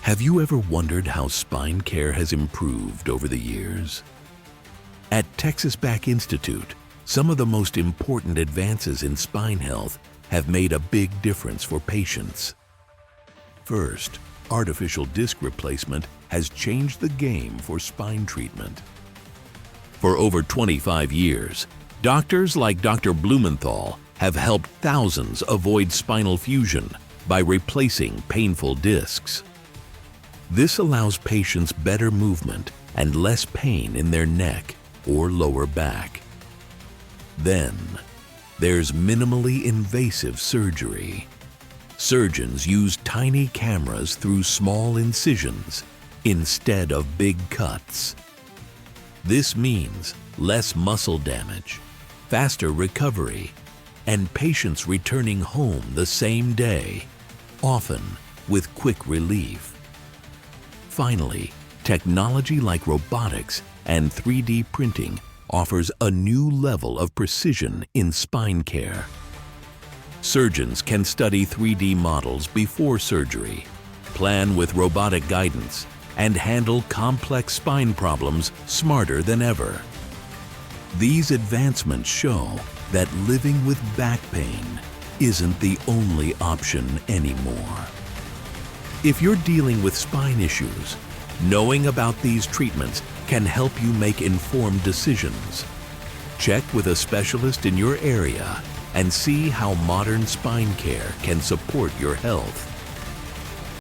Have you ever wondered how spine care has improved over the years? At Texas Back Institute, some of the most important advances in spine health have made a big difference for patients. First, artificial disc replacement has changed the game for spine treatment. For over 25 years, doctors like Dr. Blumenthal have helped thousands avoid spinal fusion by replacing painful discs. This allows patients better movement and less pain in their neck or lower back. Then, there's minimally invasive surgery. Surgeons use tiny cameras through small incisions instead of big cuts. This means less muscle damage, faster recovery, and patients returning home the same day, often with quick relief. Finally, technology like robotics and 3D printing offers a new level of precision in spine care. Surgeons can study 3D models before surgery, plan with robotic guidance, and handle complex spine problems smarter than ever. These advancements show that living with back pain isn't the only option anymore. If you're dealing with spine issues, knowing about these treatments can help you make informed decisions. Check with a specialist in your area and see how modern spine care can support your health.